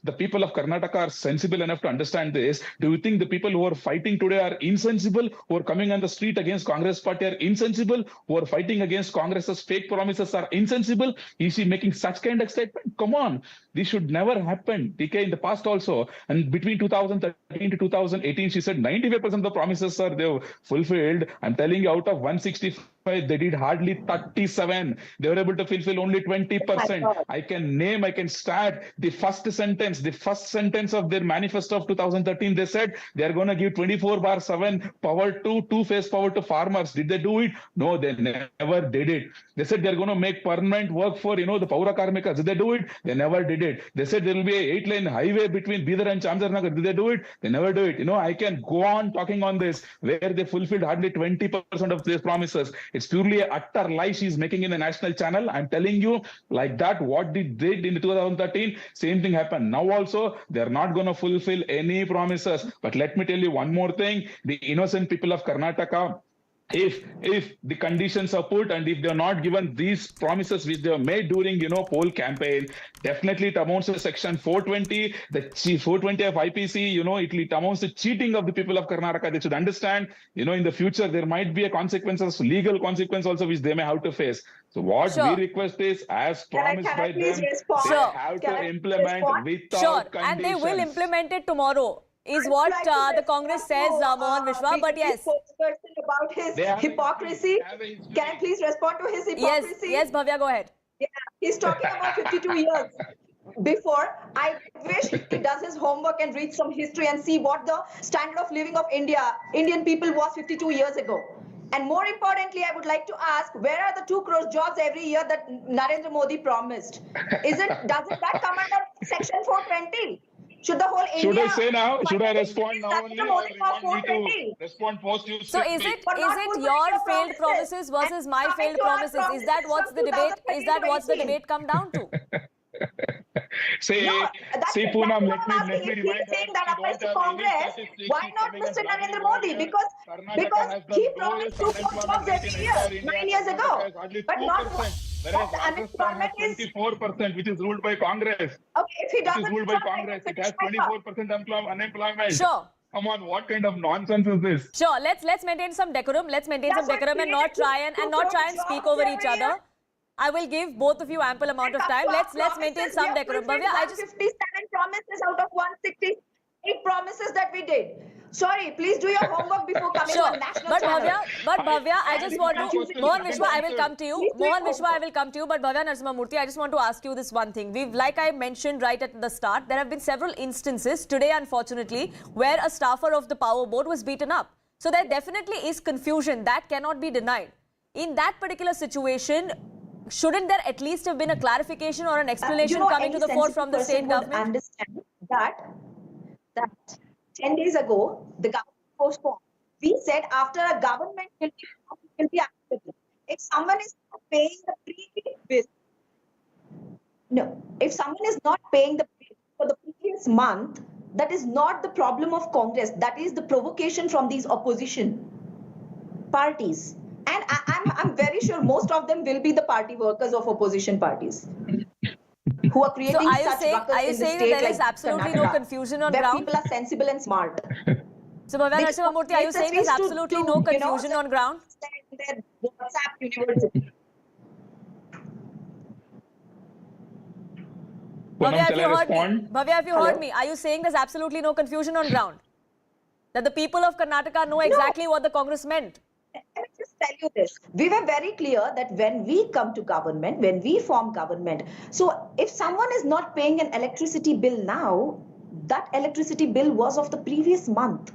the people of Karnataka are sensible enough to understand this. Do you think the people who are fighting today are insensible, who are coming on the street against Congress party are insensible, who are fighting against Congress's fake promises are insensible? Is he making such kind of statement? Come on. This should never happen. DK in the past also, and between 2013 to 2018, she said 95% of the promises are they fulfilled. I'm telling you, out of 165, they did hardly 37. They were able to fulfill only 20%. I can start the first sentence of their manifesto of 2013. They said they are going to give 24/7 power to two-phase power to farmers. Did they do it? No, they never did it. They said they're going to make permanent work for, the Paura Karmikas. Did they do it? They never did it. They said there will be a 8-lane highway between Bidar and Chamjarnagar. Did they do it? They never do it. I can go on talking on this, where they fulfilled hardly 20% of their promises. It's purely an utter lie she's making in the national channel. I'm telling you, like that, what they did in 2013, same thing happened. Now also, they're not going to fulfill any promises. But let me tell you one more thing. The innocent people of Karnataka, if the conditions are put and if they're not given these promises which they have made during poll campaign, definitely it amounts to section 420, the 420 of IPC, it amounts to cheating of the people of Karnataka. They should understand, in the future there might be a consequences, legal consequence also, which they may have to face. So what we request is, as promised by them, they have to implement without conditions. And they will implement it tomorrow. is what the Congress says, Mohan Vishwa. But yes, about his hypocrisy. Can I please respond to his hypocrisy? yes, Bhavya, go ahead. Yeah, he's talking about 52 years before. I wish he does his homework and reads some history and see what the standard of living of Indian people was 52 years ago. And more importantly, I would like to ask, where are the 2 crore jobs every year that Narendra Modi promised? Doesn't that come under Section 420? Should the whole Should India... I say now? Should I respond now only, or Modi you want me to 420? respond post you? So is it your failed promises versus my failed promises? Is that what's the debate? Is that what's the debate come down to? See, Poonam, let me remind saying that applies to Congress, why not Mr. Narendra Modi? Because he promised 2 crore jobs every year, 9 years ago. But not whereas Rajasthan has 24%, which is ruled by Congress. Okay, if he doesn't... It is ruled by Congress. It has 24% unemployment. Sure. Come on, what kind of nonsense is this? Sure, let's maintain some decorum. Let's maintain some decorum and not try and speak over each other. I will give both of you ample amount of time. Let's maintain some decorum. Bhavya, I just 57 promises out of 168 promises that we did. Sorry, please do your homework before coming on national channel. But Bhavya, I just want to... Mohan Vishwa, I will come to you. Mohan Vishwa, I will come to you. But Bhavya Narasimhamurthy, I just want to ask you this one thing. Like I mentioned right at the start, there have been several instances today, unfortunately, where a staffer of the power board was beaten up. So there definitely is confusion. That cannot be denied. In that particular situation, shouldn't there at least have been a clarification or an explanation coming to the fore from the state government? Understand that 10 days ago, the government postponed. We said after a government will be acceptable. If someone is not paying the previous bill, if someone is not paying the bill for the previous month, that is not the problem of Congress. That is the provocation from these opposition parties. And I'm very sure most of them will be the party workers of opposition parties who are creating such ruckus in the state. Are you saying that there is absolutely no confusion on ground? People are sensible and smart. So, Bhavya Narasimhamurthy, are you saying there's absolutely no confusion on ground? WhatsApp university. Bhavya, if you heard me, are you saying there's absolutely no confusion on ground? That the people of Karnataka know exactly what the Congress meant? Let me just tell you this. We were very clear that when we come to government, when we form government, so if someone is not paying an electricity bill now, that electricity bill was of the previous month.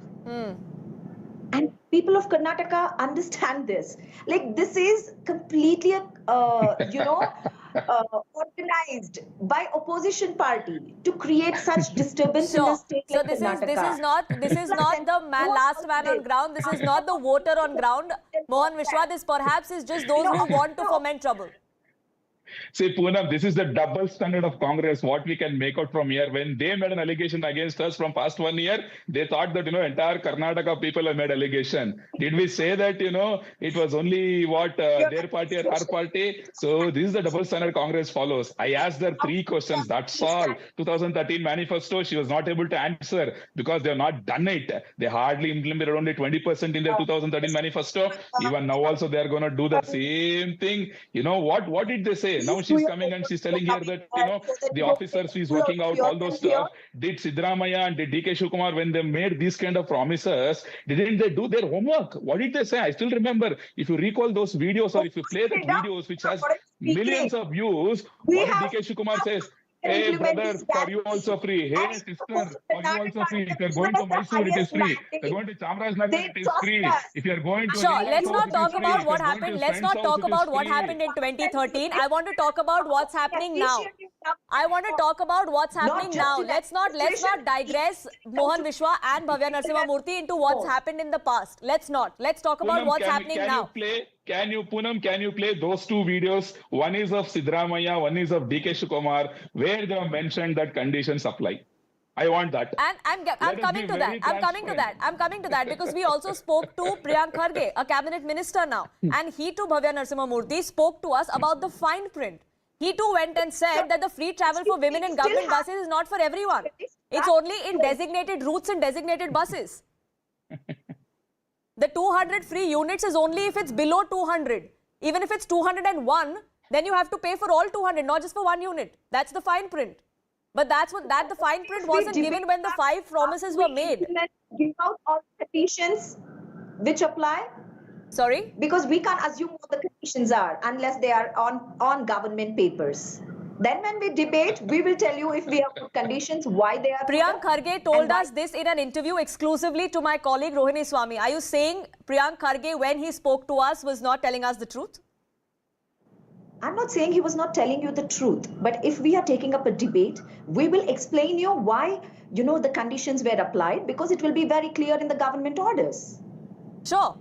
And people of Karnataka understand this. Like, this is completely, organized by opposition party to create such disturbance in the state like Karnataka. This is not the last man on ground. This is not the voter on ground. Mohan Vishwa, this perhaps is just those who want to foment trouble. See, Poonam, this is the double standard of Congress, what we can make out from here. When they made an allegation against us from past 1 year, they thought that, entire Karnataka people have made allegation. Did we say that, it was only their party or our party? So this is the double standard Congress follows. I asked her 3 questions, that's all. 2013 manifesto, she was not able to answer because they have not done it. They hardly implemented only 20% in their 2013 manifesto. Even now also they are going to do the same thing. What did they say? Now she's coming and she's telling here that, the officers she's working out all those stuff. Did Siddaramaiah and did DK Shivakumar, when they made these kind of promises, didn't they do their homework? What did they say? I still remember, if you recall those videos or if you play that videos which has millions of views, what did DK Shivakumar says? Hey brother, for you also free. Hey sister, for you also free. If you're going to Mysore, it is free. If you're going to Chamarajanagar, it is free. If you're going to... Sure, let's not talk about what happened. Let's not talk about what happened in 2013. I want to talk about what's happening now. Let's not digress, Mohan Vishwa and Bhavya Narasimhamurthy, into what's happened in the past. Let's not. Let's talk about what's happening now. Can you play those 2 videos? One is of Siddaramaiah, one is of DK Shivakumar, where they have mentioned that conditions apply. I want that. And I'm coming to that. I'm coming to that because we also spoke to Priyank Kharge, a cabinet minister now. And he too, Bhavya Narasimhamurthy, spoke to us about the fine print. He too went and said that the free travel for women in government buses is not for everyone. It's only in designated routes and designated buses. The 200 free units is only if it's below 200. Even if it's 201, then you have to pay for all 200, not just for one unit. That's the fine print. But that's what the fine print wasn't given when the 5 promises were made. Give out all the conditions which apply. Sorry? Because we can't assume what the conditions are unless they are on government papers. Then when we debate, we will tell you if we have put conditions, why they are. Priyank Kharge told us this in an interview exclusively to my colleague Rohini Swami. Are you saying Priyank Kharge, when he spoke to us, was not telling us the truth? I'm not saying he was not telling you the truth, but if we are taking up a debate, we will explain you why, the conditions were applied, because it will be very clear in the government orders. Sure.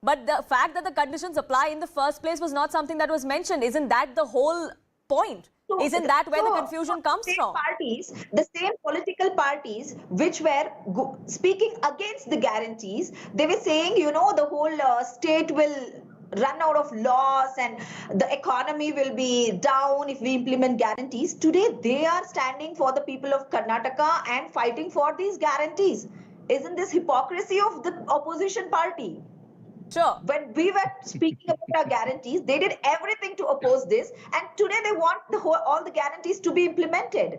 But the fact that the conditions apply in the first place was not something that was mentioned. Isn't that the whole point? Isn't that where the confusion comes from? The same political parties which were speaking against the guarantees, they were saying, the whole state will run out of laws and the economy will be down if we implement guarantees. Today, they are standing for the people of Karnataka and fighting for these guarantees. Isn't this hypocrisy of the opposition party? Sure. When we were speaking about our guarantees, they did everything to oppose this, and today they want all the guarantees to be implemented.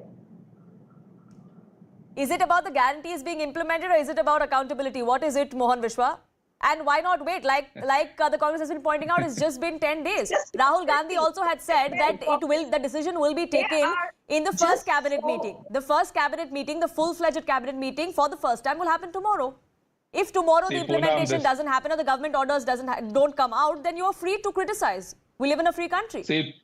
Is it about the guarantees being implemented, or is it about accountability? What is it, Mohan Vishwa? And why not wait? Like the Congress has been pointing out, it's just been 10 days. Rahul Gandhi also had said that the decision will be taken in the first cabinet meeting. The first cabinet meeting, the full-fledged cabinet meeting for the first time will happen tomorrow. If tomorrow the implementation doesn't happen or the government orders don't come out, then you are free to criticize. We live in a free country. See,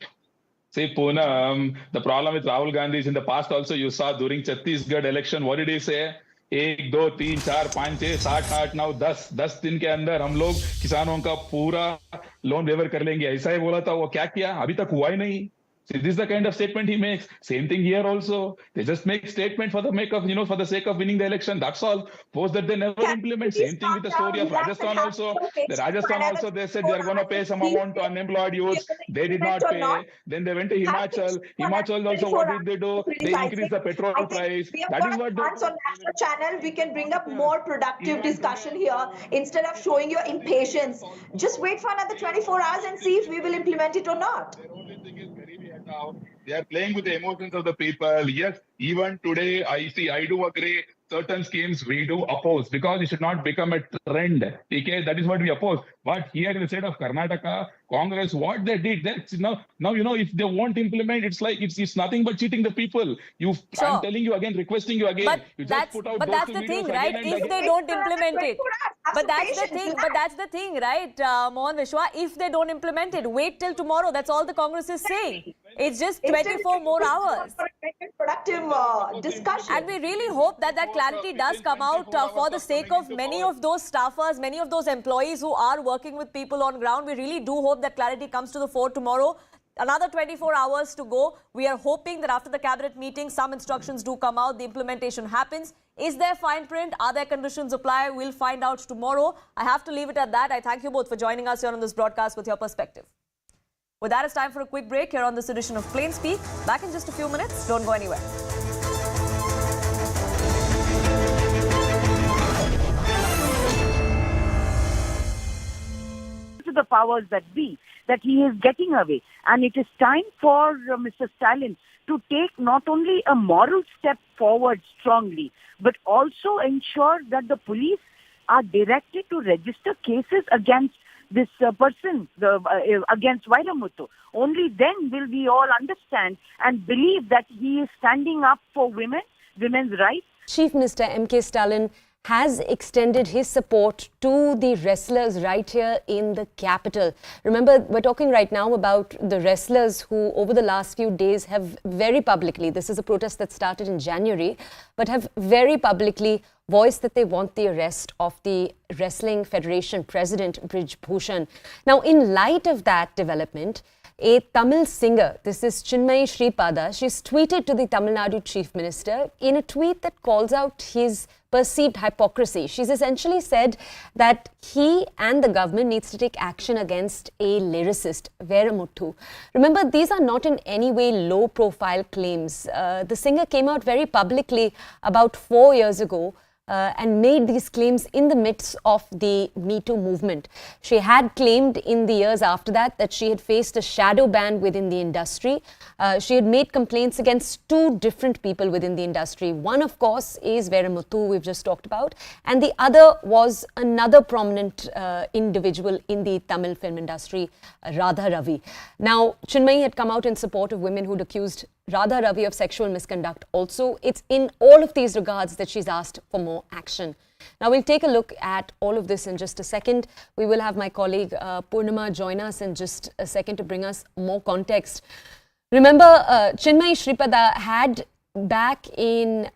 Poonam, the problem with Rahul Gandhi is in the past also you saw during Chhattisgarh election, what did he say? 1, 2, 3, 4, 5, 6, 7, 8, 9, 10 दिन के अंदर हम लोग किसानों का पूरा loan waiver कर लेंगे ऐसा ही बोला था वो क्या किया अभी तक हुआ ही नहीं. See, this is the kind of statement he makes. Same thing here also. They just make statement for the for the sake of winning the election. That's all. Post that they never implement. Same thing with the story of Rajasthan also. The Rajasthan also, they said they are going to pay some amount to unemployed youth. They did not pay. Then they went to Himachal. Himachal also, what did they do? They increased the petrol price. That is what. Once on national channel, we can bring up more productive discussion here instead of showing your impatience. Just wait for another 24 hours and see if we will implement it or not. Now they are playing with the emotions of the people. Yes, even today, I do agree. Certain schemes we do oppose because it should not become a trend. Okay, that is what we oppose. But here in the state of Karnataka, Congress, what they did, now if they won't implement, it's like it's nothing but cheating the people. I'm telling you again, requesting you again. But that's the thing, right? If they don't implement it, but that's the thing, right, Mohan Vishwa? If they don't implement it, wait till tomorrow. That's all the Congress is saying. It's just 24 more hours. Productive discussion. And we really hope that clarity does come out for the sake of many of those staffers, many of those employees who are working with people on ground. We really do hope that clarity comes to the fore tomorrow. Another 24 hours to go. We are hoping that after the cabinet meeting, some instructions do come out, the implementation happens. Is there fine print? Are there conditions apply? We'll find out tomorrow. I have to leave it at that. I thank you both for joining us here on this broadcast with your perspective. With that, it's time for a quick break here on this edition of Plain Speak. Back in just a few minutes. Don't go anywhere. To the powers that be, that he is getting away. And it is time for Mr. Stalin to take not only a moral step forward strongly, but also ensure that the police are directed to register cases against this person, against Vairamuthu. Only then will we all understand and believe that he is standing up for women's rights. Chief Minister M.K. Stalin has extended his support to the wrestlers right here in the capital. Remember, we're talking right now about the wrestlers who over the last few days have very publicly, this is a protest that started in January, but have very publicly voiced that they want the arrest of the Wrestling Federation President Brij Bhushan. Now, in light of that development, a Tamil singer, this is Chinmayi Sripada, she's tweeted to the Tamil Nadu Chief Minister in a tweet that calls out his perceived hypocrisy. She's essentially said that he and the government needs to take action against a lyricist, Vairamuthu. Remember, these are not in any way low-profile claims. The singer came out very publicly about 4 years ago and made these claims in the midst of the Me Too movement. She had claimed in the years after that she had faced a shadow ban within the industry. She had made complaints against two different people within the industry. One, of course, is Vairamuthu, we've just talked about, and the other was another prominent individual in the Tamil film industry, Radha Ravi. Now, Chinmayi had come out in support of women who'd accused Radha Ravi of sexual misconduct also. It's in all of these regards that she's asked for more action. Now, we'll take a look at all of this in just a second. We will have my colleague Purnima join us in just a second to bring us more context. Remember, Chinmayi Sripada had back in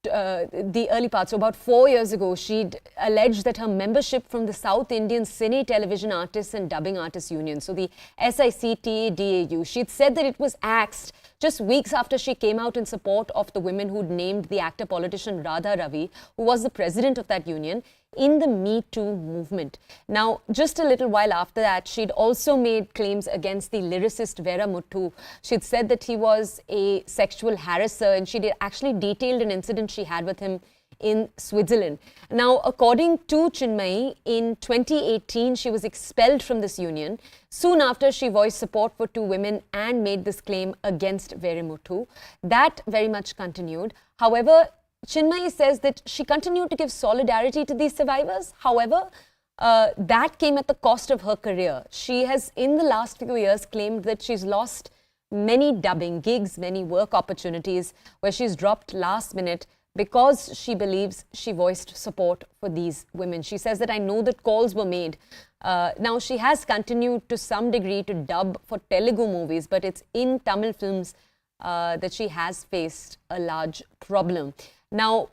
the early part, so about 4 years ago, she'd alleged that her membership from the South Indian Cine Television Artists and Dubbing Artists Union, so the SICTDAU, she'd said that it was axed just weeks after she came out in support of the women who'd named the actor-politician Radha Ravi, who was the president of that union, in the Me Too movement. Now, just a little while after that, she'd also made claims against the lyricist Vairamuthu. She'd said that he was a sexual harasser, and she'd actually detailed an incident she had with him in Switzerland. Now, according to Chinmayi, in 2018, she was expelled from this union. Soon after, she voiced support for two women and made this claim against Vairamuthu. That very much continued. However, Chinmayi says that she continued to give solidarity to these survivors. However, that came at the cost of her career. She has, in the last few years, claimed that she's lost many dubbing gigs, many work opportunities where she's dropped last minute because she believes she voiced support for these women. She says that I know that calls were made. Now, she has continued to some degree to dub for Telugu movies, but it's in Tamil films that she has faced a large problem. Now,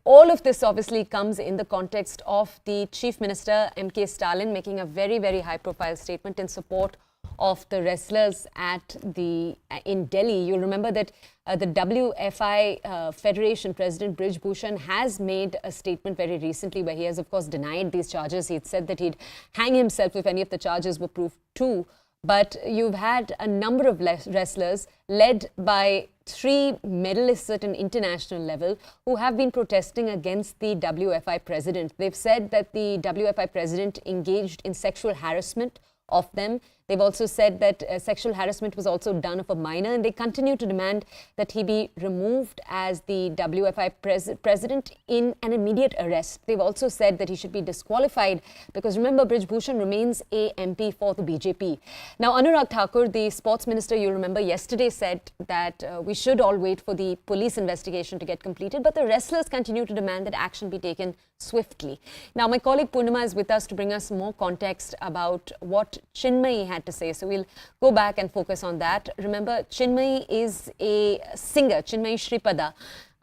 all of this obviously comes in the context of the Chief Minister, MK Stalin, making a very, very high-profile statement in support of the wrestlers in Delhi. You'll remember that the WFI Federation President Brij Bhushan has made a statement very recently where he has, of course, denied these charges. He'd said that he'd hang himself if any of the charges were proved true. But you've had a number of wrestlers led by 3 medalists at an international level who have been protesting against the WFI president. They've said that the WFI president engaged in sexual harassment of them. They've also said that sexual harassment was also done of a minor, and they continue to demand that he be removed as the WFI president in an immediate arrest. They've also said that he should be disqualified because, remember, Brij Bhushan remains a MP for the BJP. Now, Anurag Thakur, the sports minister, you remember, yesterday said that we should all wait for the police investigation to get completed, but the wrestlers continue to demand that action be taken swiftly. Now, my colleague Purnima is with us to bring us more context about what Chinmayi had to say. So we'll go back and focus on that. Remember, Chinmayi is a singer, Chinmayi Sripada,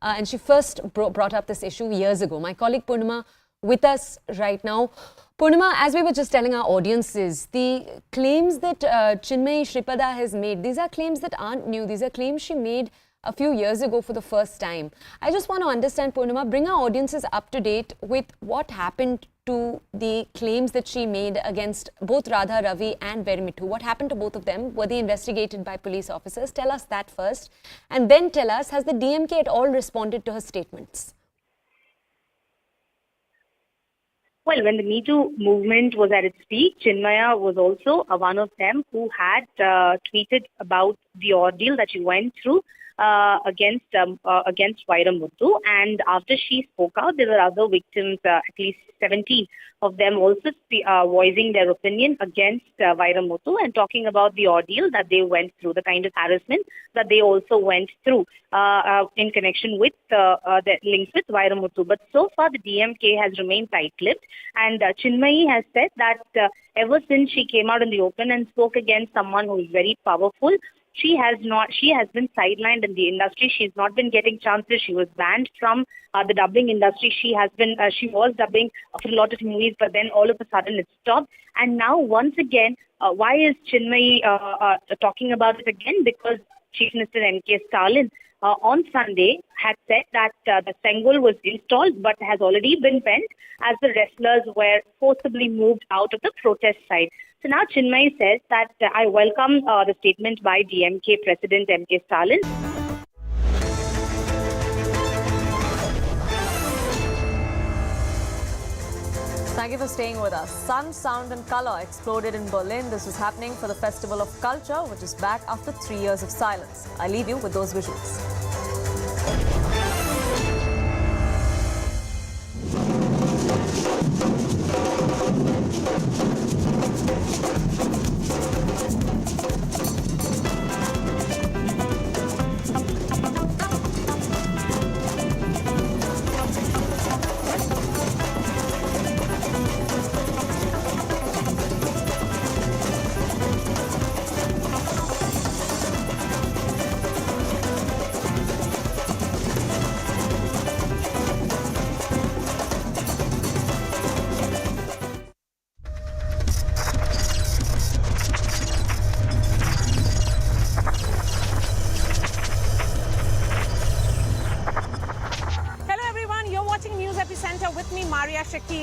and she first brought up this issue years ago. My colleague Purnima with us right now. Purnima, as we were just telling our audiences, the claims that Chinmayi Sripada has made, these are claims that aren't new. These are claims she made a few years ago for the first time. I just want to understand, Purnima, bring our audiences up to date with what happened to the claims that she made against both Radha Ravi and Vairamuthu. What happened to both of them? Were they investigated by police officers? Tell us that first. And then tell us, has the DMK at all responded to her statements? Well, when the Me Too movement was at its peak, Chinmaya was also one of them who had tweeted about the ordeal that she went through against Vairamuthu. And after she spoke out, there were other victims, at least 17 of them also voicing their opinion against Vairamuthu and talking about the ordeal that they went through, the kind of harassment that they also went through in connection with the links with Vairamuthu. But so far, the DMK has remained tight-lipped, and Chinmayi has said that ever since she came out in the open and spoke against someone who is very powerful, she has been sidelined in the industry. She's not been getting chances. She was banned from the dubbing industry. She was dubbing for a lot of movies, but then all of a sudden it stopped. And now once again, why is Chinmayi talking about it again? Because Chief Minister MK Stalin on Sunday had said that the Sengul was installed but has already been bent as the wrestlers were forcibly moved out of the protest side. So now Chinmayi says that I welcome the statement by DMK President MK Stalin. Thank you for staying with us. Sun, Sound and Color exploded in Berlin. This was happening for the Festival of Culture, which is back after 3 years of silence. I leave you with those visuals.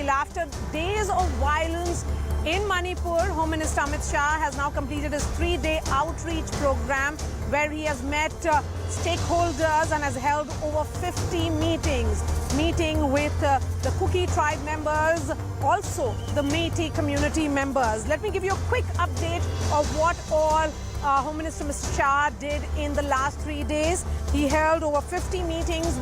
After days of violence in Manipur, Home Minister Amit Shah has now completed his 3-day outreach program where he has met stakeholders and has held over 50 meetings, meeting with the Kuki tribe members, also the Meitei community members. Let me give you a quick update of what all Home Minister Mr. Shah did in the last 3 days. He held over 50 meetings with